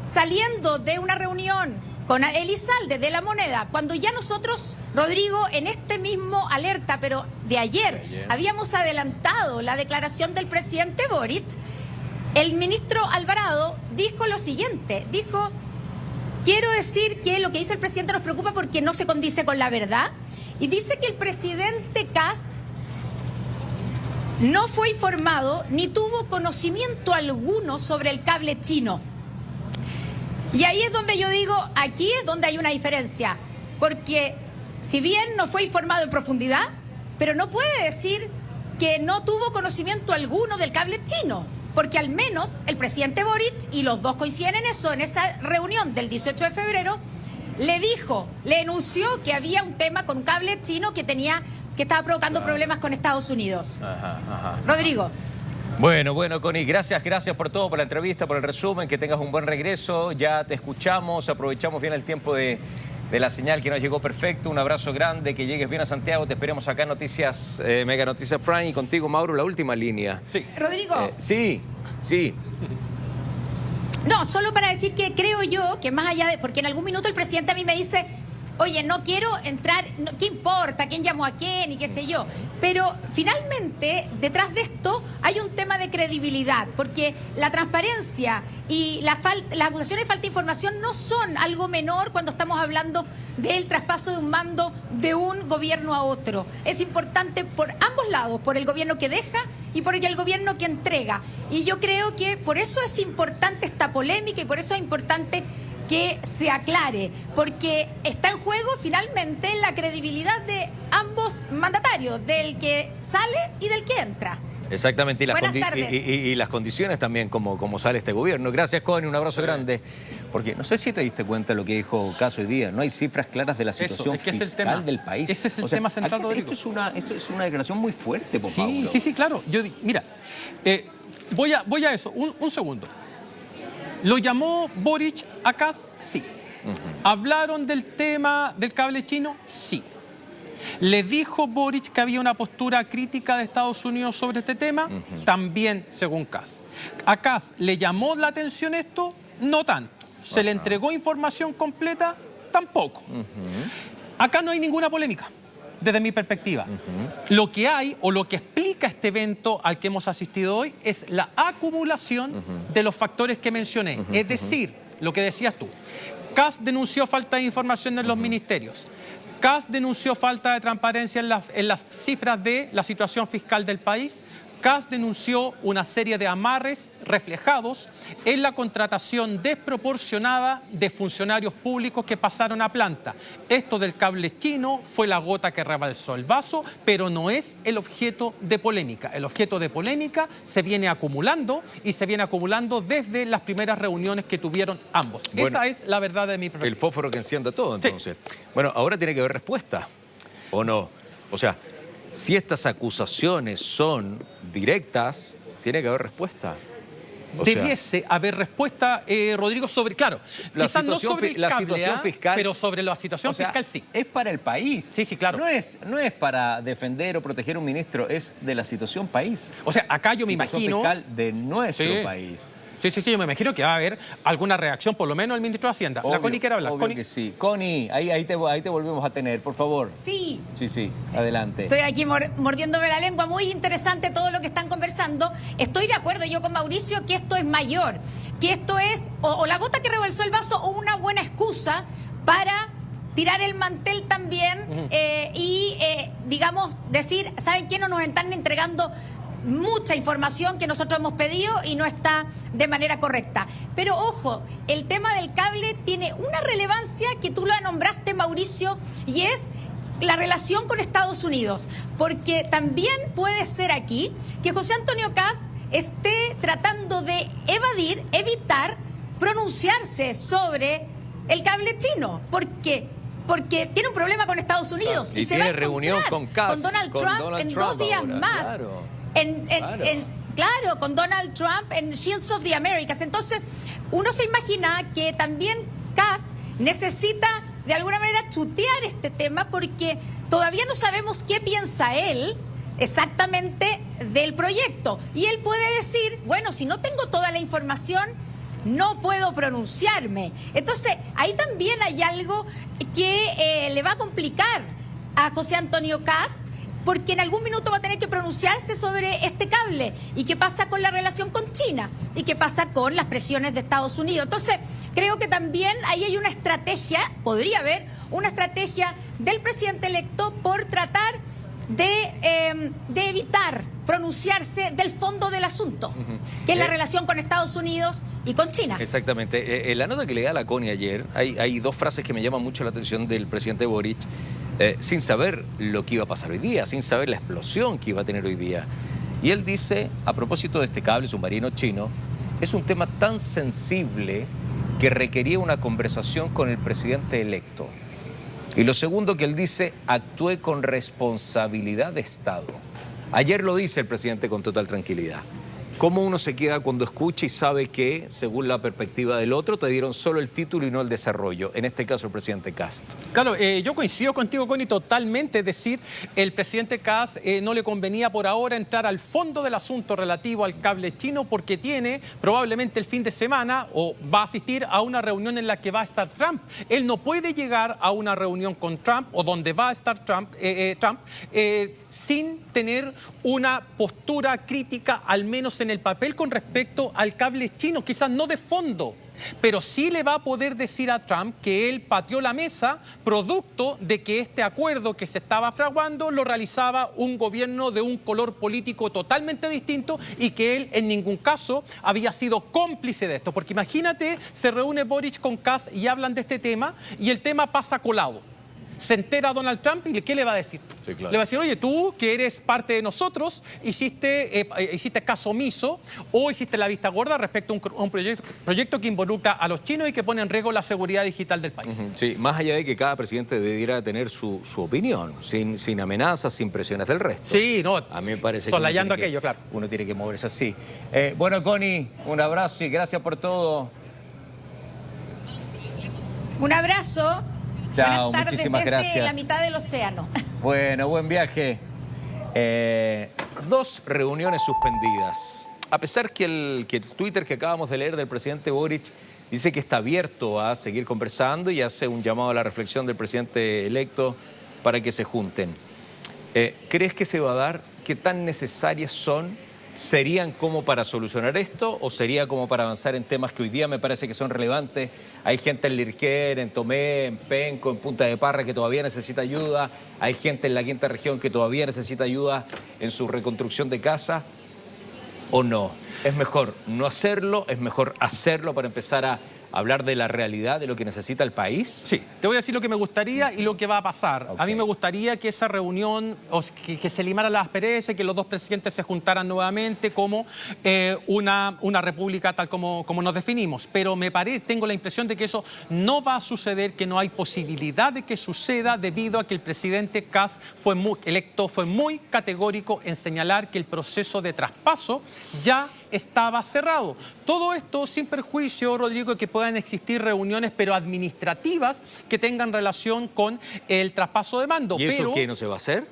saliendo de una reunión con Elizalde de La Moneda, cuando ya nosotros, Rodrigo, en este mismo alerta, pero de ayer, habíamos adelantado la declaración del presidente Boric, el ministro Alvarado dijo lo siguiente, dijo: quiero decir que lo que dice el presidente nos preocupa porque no se condice con la verdad, y dice que el presidente Kast no fue informado ni tuvo conocimiento alguno sobre el cable chino. Y ahí es donde yo digo, aquí es donde hay una diferencia, porque si bien no fue informado en profundidad, pero no puede decir que no tuvo conocimiento alguno del cable chino, porque al menos el presidente Boric, y los dos coinciden en eso, en esa reunión del 18 de febrero, le enunció que había un tema con un cable chino que estaba provocando problemas con Estados Unidos. Rodrigo. Bueno, Connie, gracias por todo, por la entrevista, por el resumen, que tengas un buen regreso, ya te escuchamos, aprovechamos bien el tiempo de la señal que nos llegó perfecto, un abrazo grande, que llegues bien a Santiago, te esperemos acá en Noticias, Mega Noticias Prime, y contigo, Mauro, la última línea. Sí. Rodrigo. Sí. No, solo para decir que creo yo que más allá de... Porque en algún minuto el presidente a mí me dice, oye, no quiero entrar, ¿qué importa? ¿Quién llamó a quién? Y qué sé yo. Pero finalmente, detrás de esto hay un tema de credibilidad, porque la transparencia y las acusaciones de falta de información no son algo menor cuando estamos hablando del traspaso de un mando de un gobierno a otro. Es importante por ambos lados, por el gobierno que deja y por el gobierno que entrega. Y yo creo que por eso es importante esta polémica y por eso es importante que se aclare, porque está en juego finalmente la credibilidad de ambos mandatarios, del que sale y del que entra. Exactamente, y las condiciones también como sale este gobierno. Gracias, Connie, un abrazo grande. Porque no sé si te diste cuenta de lo que dijo Kast hoy día, no hay cifras claras de la situación fiscal del país. Ese es el tema central, Rodrigo. Esto es una declaración muy fuerte, por favor. Sí, claro. Mira, voy a eso, un segundo. ¿Lo llamó Boric a Kast? Sí. ¿Hablaron del tema del cable chino? Sí. ¿Le dijo Boric que había una postura crítica de Estados Unidos sobre este tema? También, según Kast. ¿A Kast le llamó la atención esto? No tanto. ¿Se le entregó información completa? Tampoco. Acá no hay ninguna polémica, desde mi perspectiva. Lo que hay, o lo que explica este evento al que hemos asistido hoy, es la acumulación de los factores que mencioné. Es decir, lo que decías tú. Kast denunció falta de información en los ministerios. Kast denunció falta de transparencia en las cifras de la situación fiscal del país. Kast denunció una serie de amarres reflejados en la contratación desproporcionada de funcionarios públicos que pasaron a planta. Esto del cable chino fue la gota que rebalsó el vaso, pero no es el objeto de polémica. El objeto de polémica se viene acumulando y se viene acumulando desde las primeras reuniones que tuvieron ambos. Bueno, esa es la verdad de mi perspectiva. El fósforo que encienda todo, entonces. Sí. Bueno, ahora tiene que haber respuesta, ¿o no? O sea, si estas acusaciones son directas, tiene que haber respuesta. Debiese haber respuesta, Rodrigo, sobre, claro, quizás no sobre el cable, fiscal, pero sobre la situación fiscal sí. Es para el país. Sí, claro. No es para defender o proteger a un ministro, es de la situación país. O sea, acá yo me imagino... fiscal de nuestro país. Sí, yo me imagino que va a haber alguna reacción, por lo menos el ministro de Hacienda. Obvio, la Connie quiere hablar. Connie. Que sí. Connie, ahí te volvemos a tener, por favor. Sí. Sí, adelante. Estoy aquí mordiéndome la lengua, muy interesante todo lo que están conversando. Estoy de acuerdo yo con Mauricio que esto es mayor, que esto es o la gota que rebalsó el vaso o una buena excusa para tirar el mantel también digamos, decir, ¿saben qué? No nos están entregando mucha información que nosotros hemos pedido y no está de manera correcta. Pero ojo, el tema del cable tiene una relevancia que tú la nombraste, Mauricio, y es la relación con Estados Unidos. Porque también puede ser aquí que José Antonio Kast esté tratando de evitar pronunciarse sobre el cable chino. ¿Por qué? Porque tiene un problema con Estados Unidos. Y se tiene reunión con Kast, con Donald Trump en 2 días ahora, más. Claro. Claro, con Donald Trump en Shields of the Americas. Entonces, uno se imagina que también Kast necesita de alguna manera chutear este tema porque todavía no sabemos qué piensa él exactamente del proyecto. Y él puede decir, bueno, si no tengo toda la información, no puedo pronunciarme. Entonces, ahí también hay algo que le va a complicar a José Antonio Kast, porque en algún minuto va a tener que pronunciarse sobre este cable. ¿Y qué pasa con la relación con China? ¿Y qué pasa con las presiones de Estados Unidos? Entonces, creo que también ahí hay una estrategia, podría haber una estrategia del presidente electo por tratar de evitar pronunciarse del fondo del asunto, que es la relación con Estados Unidos y con China. Exactamente. En la nota que le da la CONI ayer, hay dos frases que me llaman mucho la atención del presidente Boric, sin saber lo que iba a pasar hoy día, sin saber la explosión que iba a tener hoy día. Y él dice, a propósito de este cable submarino chino, es un tema tan sensible que requería una conversación con el presidente electo. Y lo segundo que él dice, actué con responsabilidad de Estado. Ayer lo dice el presidente con total tranquilidad. ¿Cómo uno se queda cuando escucha y sabe que, según la perspectiva del otro, te dieron solo el título y no el desarrollo? En este caso, el presidente Kast. Claro, yo coincido contigo, Connie, totalmente. Es decir, el presidente Kast no le convenía por ahora entrar al fondo del asunto relativo al cable chino porque tiene probablemente el fin de semana o va a asistir a una reunión en la que va a estar Trump. Él no puede llegar a una reunión con Trump o donde va a estar Trump sin tener una postura crítica, al menos en el papel, con respecto al cable chino, quizás no de fondo, pero sí le va a poder decir a Trump que él pateó la mesa producto de que este acuerdo que se estaba fraguando lo realizaba un gobierno de un color político totalmente distinto y que él en ningún caso había sido cómplice de esto. Porque imagínate, se reúne Boric con Kast y hablan de este tema y el tema pasa colado. Se entera Donald Trump y ¿qué le va a decir? Sí, claro. Le va a decir, oye, tú que eres parte de nosotros, hiciste caso omiso o hiciste la vista gorda respecto a un proyecto que involucra a los chinos y que pone en riesgo la seguridad digital del país. Sí, más allá de que cada presidente debiera tener su opinión, sin amenazas, sin presiones del resto. Sí, no, a mí me parece solayando aquello, claro. Uno tiene que moverse así. Bueno, Connie, un abrazo y gracias por todo. Un abrazo. Chao, buenas tardes, muchísimas desde gracias. la mitad del océano. Bueno, buen viaje. 2 reuniones suspendidas. A pesar que el Twitter que acabamos de leer del presidente Boric dice que está abierto a seguir conversando y hace un llamado a la reflexión del presidente electo para que se junten. ¿Crees que se va a dar? ¿Qué tan necesarias serían como para solucionar esto o sería como para avanzar en temas que hoy día me parece que son relevantes? Hay gente en Lirquén, en Tomé, en Penco, en Punta de Parra que todavía necesita ayuda. Hay gente en la quinta región que todavía necesita ayuda en su reconstrucción de casa. ¿O no? ¿Es mejor no hacerlo? ¿Es mejor hacerlo para empezar a hablar de la realidad de lo que necesita el país? Sí, te voy a decir lo que me gustaría y lo que va a pasar. Okay. A mí me gustaría que esa reunión, que se limara la aspereza, que los dos presidentes se juntaran nuevamente como una república tal como nos definimos. Pero tengo la impresión de que eso no va a suceder, que no hay posibilidad de que suceda debido a que el presidente Kast electo fue muy categórico en señalar que el proceso de traspaso ya estaba cerrado. Todo esto sin perjuicio, Rodrigo, de que puedan existir reuniones, pero administrativas, que tengan relación con el traspaso de mando. ¿Y eso qué no se va a hacer?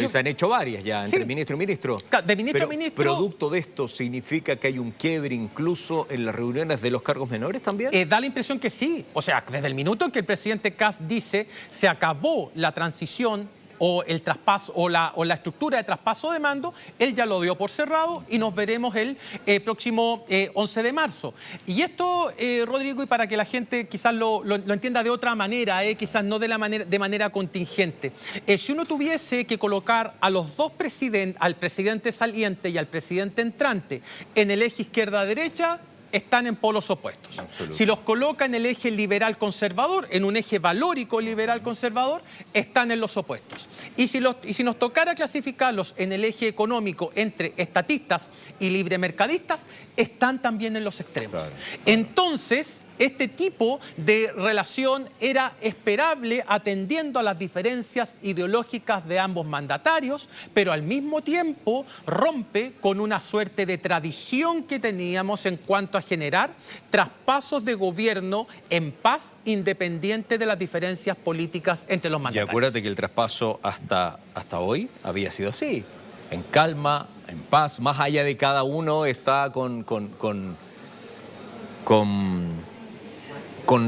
Se han hecho varias ya, entre ministro y ministro. De ministro a ministro. ¿Producto de esto significa que hay un quiebre incluso en las reuniones de los cargos menores también? Da la impresión que sí. O sea, desde el minuto en que el presidente Kast dice se acabó la transición o el traspaso o la estructura de traspaso de mando, él ya lo dio por cerrado y nos veremos el próximo 11 de marzo. Y esto, Rodrigo, y para que la gente quizás lo entienda de otra manera, quizás no de manera contingente. Si uno tuviese que colocar a los dos presidentes, al presidente saliente y al presidente entrante, en el eje izquierda-derecha, están en polos opuestos. Si los coloca en el eje liberal-conservador, en un eje valórico liberal-conservador, están en los opuestos. Y si nos tocara clasificarlos en el eje económico entre estatistas y libremercadistas, están también en los extremos. Claro. Entonces, Este tipo de relación era esperable atendiendo a las diferencias ideológicas de ambos mandatarios, pero al mismo tiempo rompe con una suerte de tradición que teníamos en cuanto a generar traspasos de gobierno en paz, independiente de las diferencias políticas entre los Y mandatarios. acuérdate que el traspaso hasta hoy había sido así, en calma, en paz, más allá de cada uno está con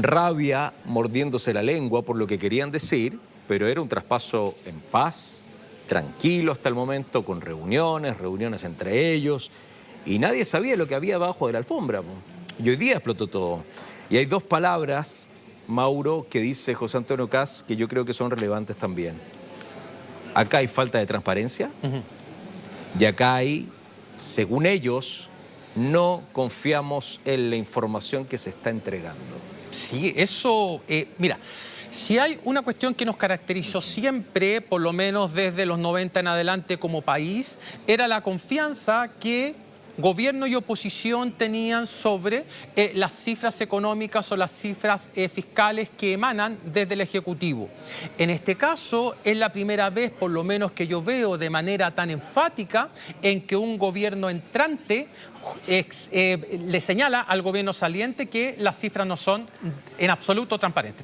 rabia, mordiéndose la lengua por lo que querían decir, pero era un traspaso en paz, tranquilo hasta el momento, con reuniones entre ellos, y nadie sabía lo que había abajo de la alfombra. Y hoy día explotó todo. Y hay dos palabras, Mauro, que dice José Antonio Kast, que yo creo que son relevantes también. Acá hay falta de transparencia, y acá hay, según ellos, no confiamos en la información que se está entregando. Sí, eso, mira, si hay una cuestión que nos caracterizó siempre, por lo menos desde los 90 en adelante como país, era la confianza que gobierno y oposición tenían sobre las cifras económicas o las cifras fiscales que emanan desde el Ejecutivo. En este caso, es la primera vez, por lo menos que yo veo de manera tan enfática, en que un gobierno entrante le señala al gobierno saliente que las cifras no son en absoluto transparentes.